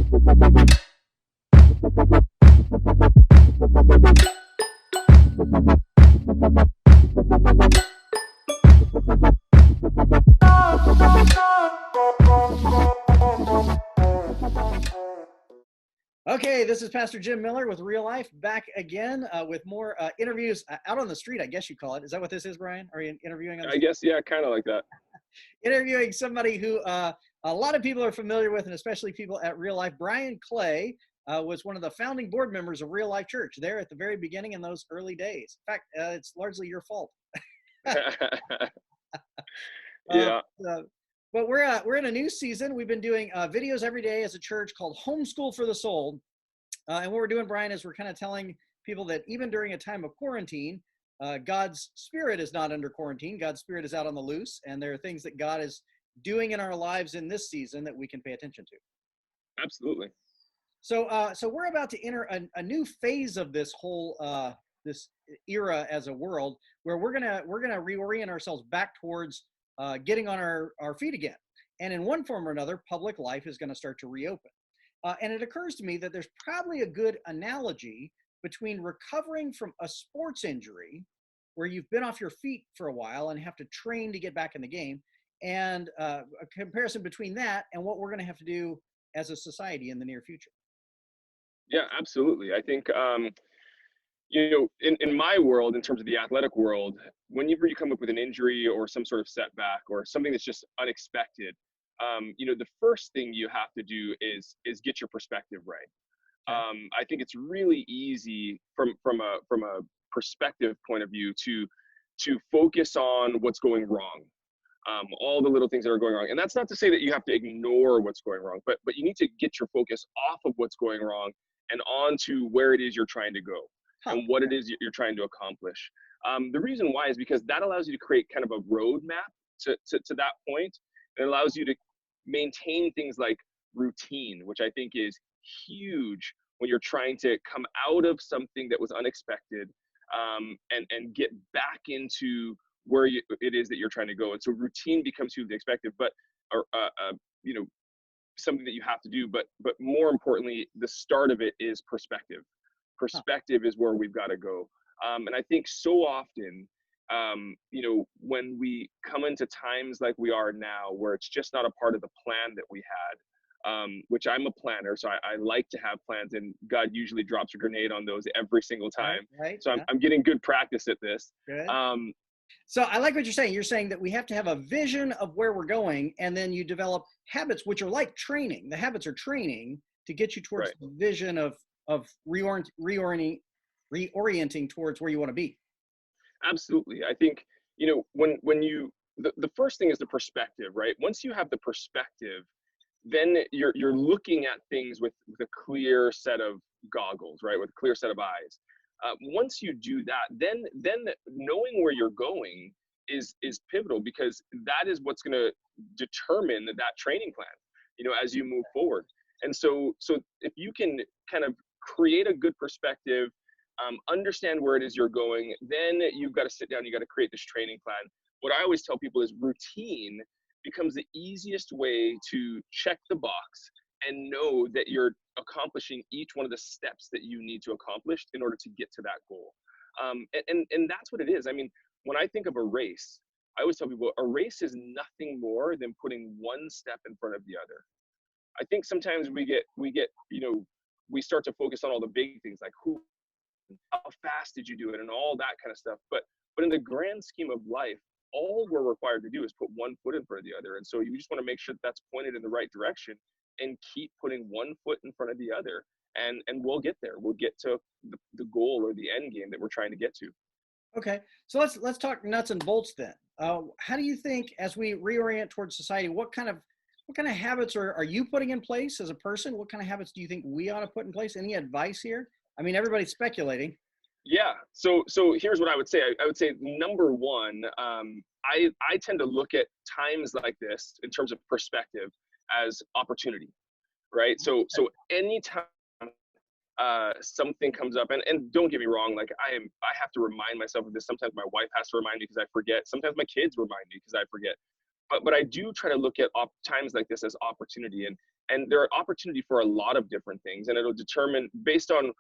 Okay, this is Pastor Jim Miller with Real Life, back again with more interviews out on the street, I guess you call it. Is that what this is, Bryan? Are you interviewing on the I guess, yeah, kind of like that. Interviewing somebody who a lot of people are familiar with, and especially people at Real Life. Bryan Clay was one of the founding board members of Real Life Church there at the very beginning in those early days. In fact, it's largely your fault. Yeah. But we're in a new season. We've been doing videos every day as a church called Homeschool for the Soul. And what we're doing, Bryan, is we're kind of telling people that even during a time of quarantine, God's Spirit is not under quarantine. God's Spirit is out on the loose. And there are things that God is doing in our lives in this season that we can pay attention to. Absolutely. So we're about to enter a new phase of this whole this era as a world, where we're gonna reorient ourselves back towards getting on our feet again. And in one form or another, public life is going to start to reopen. And it occurs to me that there's probably a good analogy between recovering from a sports injury, where you've been off your feet for a while and have to train to get back in the game, and a comparison between that and what we're going to have to do as a society in the near future. Yeah, absolutely. I think, in my world, in terms of the athletic world, whenever you come up with an injury or some sort of setback or something that's just unexpected, the first thing you have to do is get your perspective right. I think it's really easy from a perspective point of view to focus on what's going wrong, all the little things that are going wrong. And that's not to say that you have to ignore what's going wrong, but you need to get your focus off of what's going wrong and on to where it is you're trying to go and what it is you're trying to accomplish. The reason why is because that allows you to create kind of a roadmap to that point. It allows you to maintain things like routine, which I think is huge when you're trying to come out of something that was unexpected, and get back into where it is that you're trying to go. And so routine becomes hugely expected, but something that you have to do. But more importantly, the start of it is perspective. Perspective is where we've got to go. And I think so often, when we come into times like we are now, where it's just not a part of the plan that we had, which I'm a planner, so I like to have plans, and God usually drops a grenade on those every single time. Right. So I'm getting good practice at this. Good. So I like what you're saying. You're saying that we have to have a vision of where we're going, and then you develop habits, which are like training. The habits are training to get you towards the vision of reorienting towards where you want to be. Absolutely. I think, when you, the first thing is the perspective, right? Once you have the perspective, then you're looking at things with a clear set of goggles, right? With a clear set of eyes. Once you do that, then knowing where you're going is pivotal, because that is what's going to determine that training plan, as you move forward. And so if you can kind of create a good perspective, understand where it is you're going, then you've got to sit down, you got to create this training plan. What I always tell people is routine becomes the easiest way to check the box and know that you're accomplishing each one of the steps that you need to accomplish in order to get to that goal. And that's what it is. I mean, when I think of a race, I always tell people a race is nothing more than putting one step in front of the other. I think sometimes we get, we start to focus on all the big things, like how fast did you do it and all that kind of stuff. But in the grand scheme of life, all we're required to do is put one foot in front of the other. And so you just want to make sure that's pointed in the right direction and keep putting one foot in front of the other. And we'll get there. We'll get to the goal or the end game that we're trying to get to. Okay. So let's talk nuts and bolts then. How do you think, as we reorient towards society, what kind of habits are you putting in place as a person? What kind of habits do you think we ought to put in place? Any advice here? I mean, everybody's speculating. Yeah. So here's what I would say. I would say, number one, I tend to look at times like this in terms of perspective as opportunity, right? So anytime something comes up, and don't get me wrong, like I have to remind myself of this. Sometimes my wife has to remind me because I forget. Sometimes my kids remind me because I forget. but I do try to look at times like this as opportunity, and there are opportunity for a lot of different things, and it'll determine based on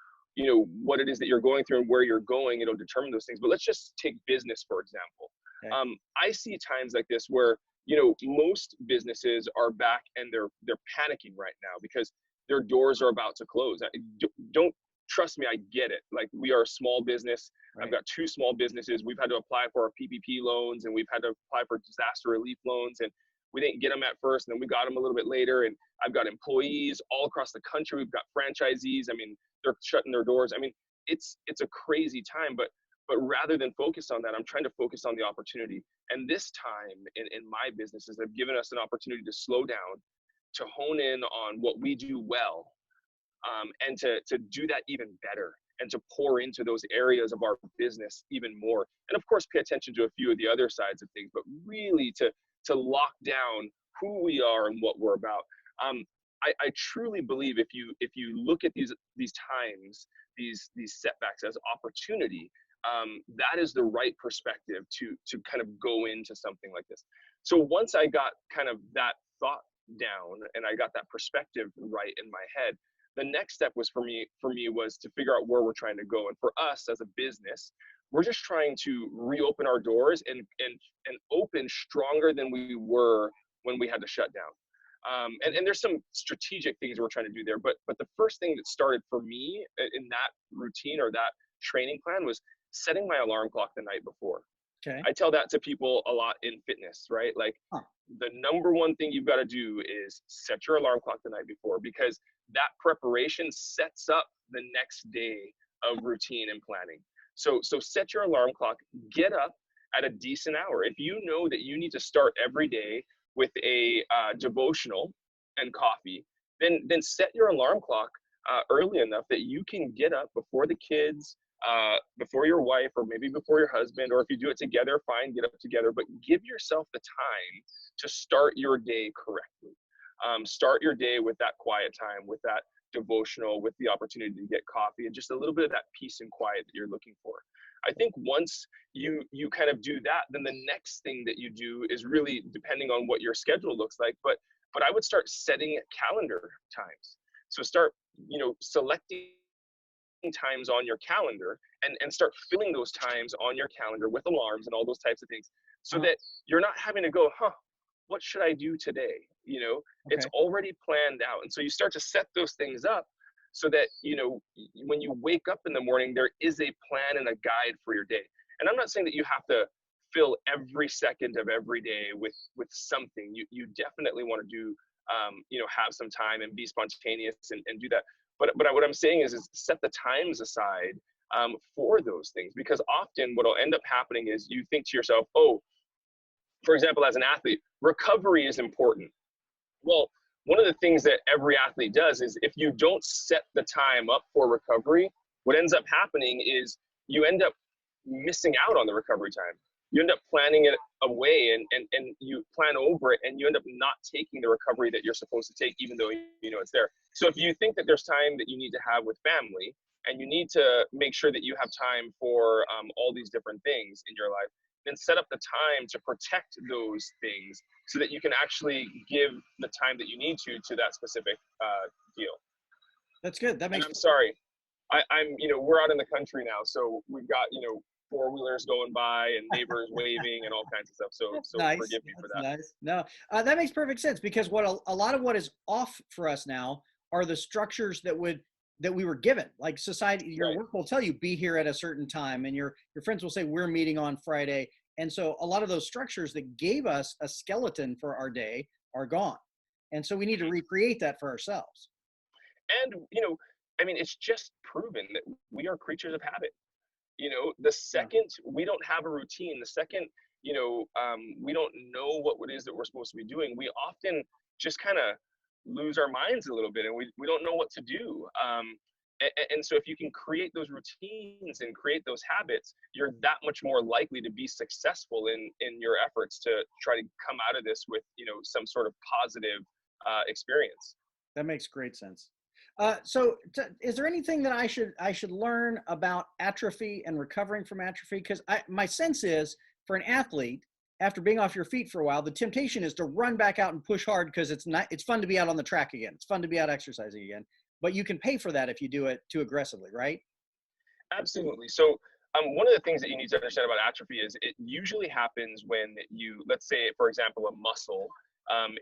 what it is that you're going through and where you're going. It'll determine those things. But let's just take business for example. Okay. I see times like this where most businesses are back and they're panicking right now because their doors are about to close. Don't trust me, I get it. Like, we are a small business. Right. I've got 2 small businesses. We've had to apply for our PPP loans, and we've had to apply for disaster relief loans, and we didn't get them at first, and then we got them a little bit later. And I've got employees all across the country. We've got franchisees. I mean, they're shutting their doors. I mean, it's a crazy time, but rather than focus on that, I'm trying to focus on the opportunity. And this time in my businesses have given us an opportunity to slow down, to hone in on what we do well, and to do that even better, and to pour into those areas of our business even more. And of course, pay attention to a few of the other sides of things, but really to lock down who we are and what we're about. I truly believe if you look at these times, these setbacks as opportunity, that is the right perspective to kind of go into something like this. So once I got kind of that thought down and I got that perspective right in my head, the next step was for me was to figure out where we're trying to go. And for us as a business, we're just trying to reopen our doors and open stronger than we were when we had to shut down. And there's some strategic things we're trying to do there. But the first thing that started for me in that routine or that training plan was setting my alarm clock the night before. Okay. I tell that to people a lot in fitness, right? Like, the number one thing you've got to do is set your alarm clock the night before, because that preparation sets up the next day of routine and planning. So set your alarm clock, get up at a decent hour. If you know that you need to start every day with a devotional and coffee, then set your alarm clock early enough that you can get up before the kids, before your wife, or maybe before your husband, or if you do it together, fine, get up together, but give yourself the time to start your day correctly. Start your day with that quiet time, with that devotional, with the opportunity to get coffee, and just a little bit of that peace and quiet that you're looking for. I think once you kind of do that, then the next thing that you do is really depending on what your schedule looks like, but I would start setting calendar times. So start, selecting times on your calendar and start filling those times on your calendar with alarms and all those types of things, so that you're not having to go, what should I do today? It's already planned out. And so you start to set those things up so that, when you wake up in the morning, there is a plan and a guide for your day. And I'm not saying that you have to fill every second of every day with something. You definitely want to do, have some time and be spontaneous and do that. But what I'm saying is set the times aside for those things, because often what will end up happening is you think to yourself, for example, as an athlete, recovery is important. Well, one of the things that every athlete does is if you don't set the time up for recovery, what ends up happening is you end up missing out on the recovery time. You end up planning it away and you plan over it, and you end up not taking the recovery that you're supposed to take, even though it's there. So if you think that there's time that you need to have with family, and you need to make sure that you have time for all these different things in your life, then set up the time to protect those things so that you can actually give the time that you need to that specific deal. That's good. That makes. And I'm sorry, I'm we're out in the country now, so we've got 4-wheelers going by and neighbors waving and all kinds of stuff. So nice. Forgive me for that. Nice. No, that makes perfect sense, because what a lot of what is off for us now are the structures that we were given. Like society, your work will tell you be here at a certain time, and your friends will say we're meeting on Friday. And so a lot of those structures that gave us a skeleton for our day are gone. And so we need to recreate that for ourselves. And, it's just proven that we are creatures of habit. The second we don't have a routine, the second, we don't know what it is that we're supposed to be doing, we often just kind of lose our minds a little bit, and we don't know what to do. And so if you can create those routines and create those habits, you're that much more likely to be successful in your efforts to try to come out of this with, some sort of positive experience. That makes great sense. So is there anything that I should learn about atrophy and recovering from atrophy? Because my sense is, for an athlete, after being off your feet for a while, the temptation is to run back out and push hard because it's fun to be out on the track again. It's fun to be out exercising again. But you can pay for that if you do it too aggressively, right? Absolutely. So, one of the things that you need to understand about atrophy is it usually happens when you, let's say, for example, a muscle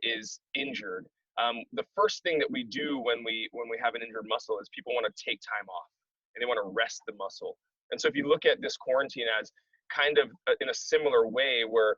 is injured. The first thing that we do when we have an injured muscle is people want to take time off and they want to rest the muscle. And so, if you look at this quarantine as kind of in a similar way, where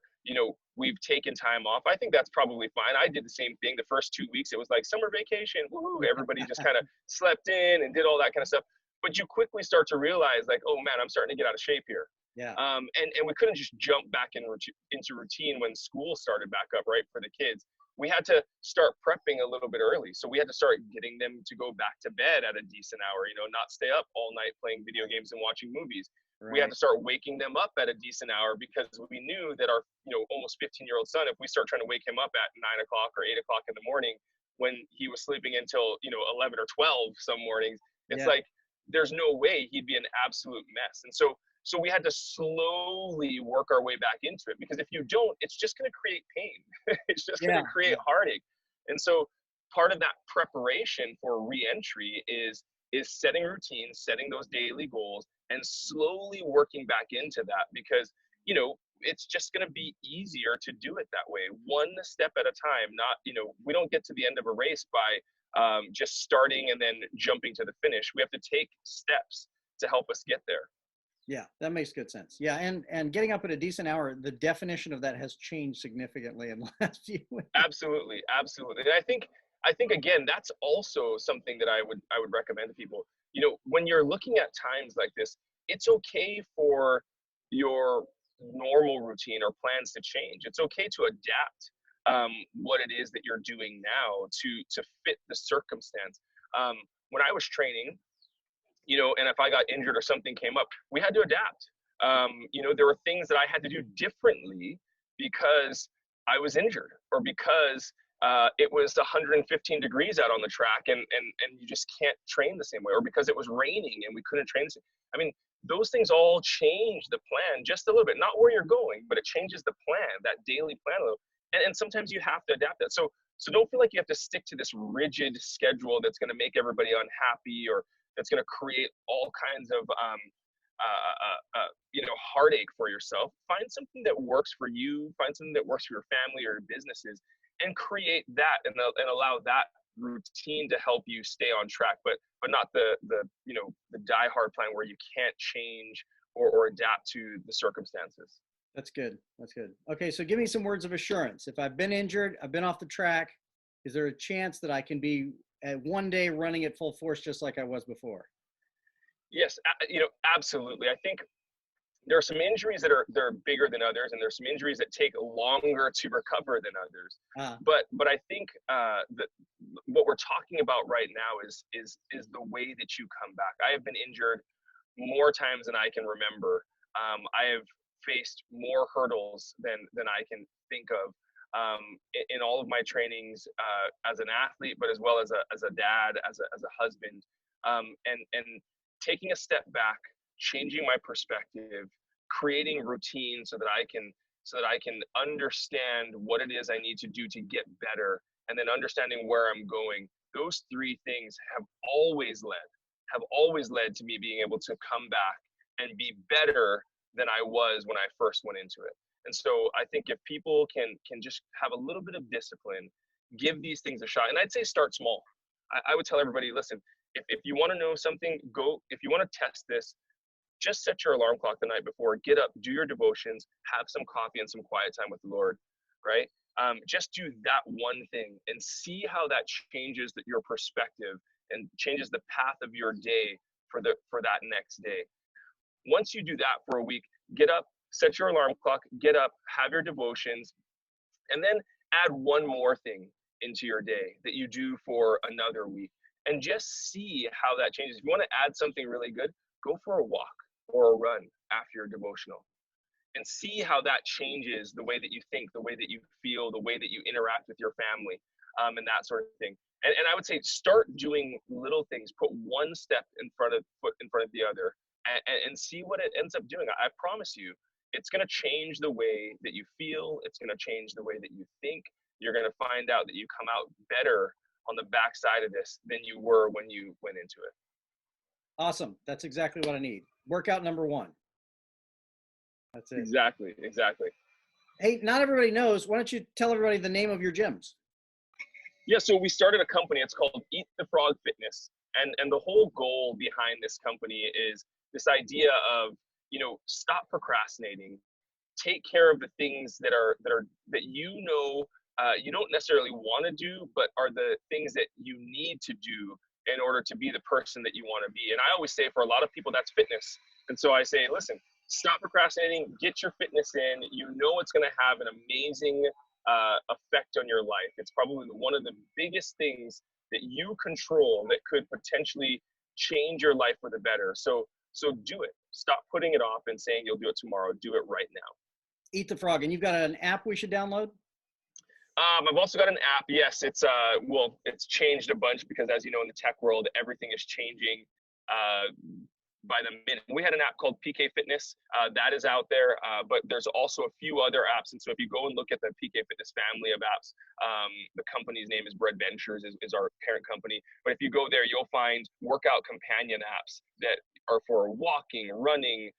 we've taken time off, I think that's probably fine. I did the same thing. The first 2 weeks, it was like summer vacation. Woo! Everybody just kind of slept in and did all that kind of stuff. But you quickly start to realize, like, oh man, I'm starting to get out of shape here. Yeah. And we couldn't just jump back into routine when school started back up, right, for the kids. We had to start prepping a little bit early. So we had to start getting them to go back to bed at a decent hour, not stay up all night playing video games and watching movies. Right. We had to start waking them up at a decent hour because we knew that our, almost 15-year-old son, if we start trying to wake him up at 9 o'clock or 8 o'clock in the morning when he was sleeping until, 11 or 12 some mornings, it's like, there's no way he'd be an absolute mess. And so we had to slowly work our way back into it, because if you don't, it's just going to create pain. It's just going to create heartache. And so part of that preparation for re-entry is setting routines, setting those daily goals, and slowly working back into that, because, it's just going to be easier to do it that way, one step at a time. Not, we don't get to the end of a race by just starting and then jumping to the finish. We have to take steps to help us get there. Yeah, that makes good sense. Yeah, and getting up at a decent hour, the definition of that has changed significantly in the last few weeks. Absolutely. And I think again, that's also something that I would recommend to people. When you're looking at times like this, it's okay for your normal routine or plans to change. It's okay to adapt what it is that you're doing now to fit the circumstance. When I was training, and if I got injured or something came up, we had to adapt. There were things that I had to do differently because I was injured, or because it was 115 degrees out on the track and you just can't train the same way, or because it was raining and we couldn't train the same. I mean, those things all change the plan just a little bit, not where you're going, but it changes the plan, that daily plan a little. And sometimes you have to adapt that. So don't feel like you have to stick to this rigid schedule that's going to make everybody unhappy, or that's going to create all kinds of heartache for yourself. Find something that works for you. Find something that works for your family or your businesses, and create that, and allow that routine to help you stay on track. But not the die hard plan where you can't change or adapt to the circumstances. That's good. Okay, so give me some words of assurance. If I've been injured, I've been off the track, is there a chance that I can be at one day running at full force just like I was before? Yes, absolutely. I think there are some injuries that are bigger than others, and there's some injuries that take longer to recover than others. But I think that what we're talking about right now is the way that you come back. I have been injured more times than I can remember. I have faced more hurdles than I can think of in all of my trainings as an athlete, but as well as a dad, as a husband, and taking a step back, changing my perspective, creating routine so that I can understand what it is I need to do to get better, and then understanding where I'm going. Those three things have always led to me being able to come back and be better than I was when I first went into it. And so I think if people can just have a little bit of discipline, give these things a shot. And I'd say start small. I would tell everybody, listen, if you want to know something, if you want to test this, just set your alarm clock the night before, get up, do your devotions, have some coffee and some quiet time with the Lord, right? Just do that one thing and see how that changes your perspective and changes the path of your day for that next day. Once you do that for a week, get up, set your alarm clock, get up, have your devotions, and then add one more thing into your day that you do for another week, and just see how that changes. If you want to add something really good, go for a walk or a run after your devotional, and see how that changes the way that you think, the way that you feel, the way that you interact with your family, and that sort of thing. And I would say start doing little things, put one step in front of the other, and see what it ends up doing. I promise you, it's going to change the way that you feel. It's going to change the way that you think. You're going to find out that you come out better on the backside of this than you were when you went into it. Awesome. That's exactly what I need. Workout number one. That's it. Exactly. Hey, not everybody knows. Why don't you tell everybody the name of your gyms? Yeah, so we started a company. It's called Eat the Frog Fitness. And the whole goal behind this company is this idea of, stop procrastinating. Take care of the things that you don't necessarily want to do, but are the things that you need to do in order to be the person that you want to be. And I always say for a lot of people, that's fitness. And so I say, listen, stop procrastinating, get your fitness in. It's going to have an amazing effect on your life. It's probably one of the biggest things that you control that could potentially change your life for the better. So do it. Stop putting it off and saying you'll do it tomorrow. Do it right now. Eat the Frog. And you've got an app we should download? I've also got an app. Yes, it's changed a bunch because, as you know, in the tech world, everything is changing by the minute. We had an app called PK Fitness that is out there, but there's also a few other apps. And so if you go and look at the PK Fitness family of apps, the company's name is Bread Ventures, is our parent company. But if you go there, you'll find workout companion apps that are for walking, running,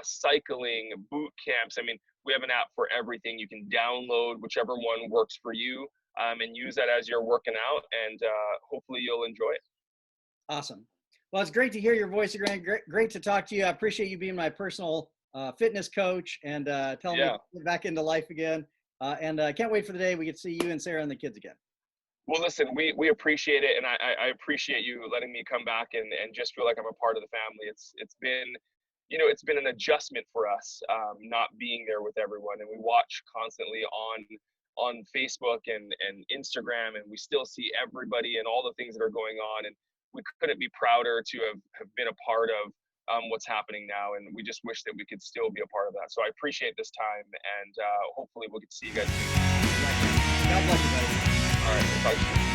cycling, boot camps. I mean, we have an app for everything. You can download whichever one works for you and use that as you're working out, and hopefully you'll enjoy it. Awesome. Well, it's great to hear your voice again. Great to talk to you. I appreciate you being my personal fitness coach and telling me to get back into life again. And I can't wait for the day we get to see you and Sarah and the kids again. Well, listen, we appreciate it, and I appreciate you letting me come back and just feel like I'm a part of the family. It's been an adjustment for us not being there with everyone, and we watch constantly on Facebook and Instagram, and we still see everybody and all the things that are going on, and we couldn't be prouder to have been a part of what's happening now, and we just wish that we could still be a part of that. So I appreciate this time, and hopefully we'll get to see you guys soon. God bless you, buddy. All right, we'll talk to you.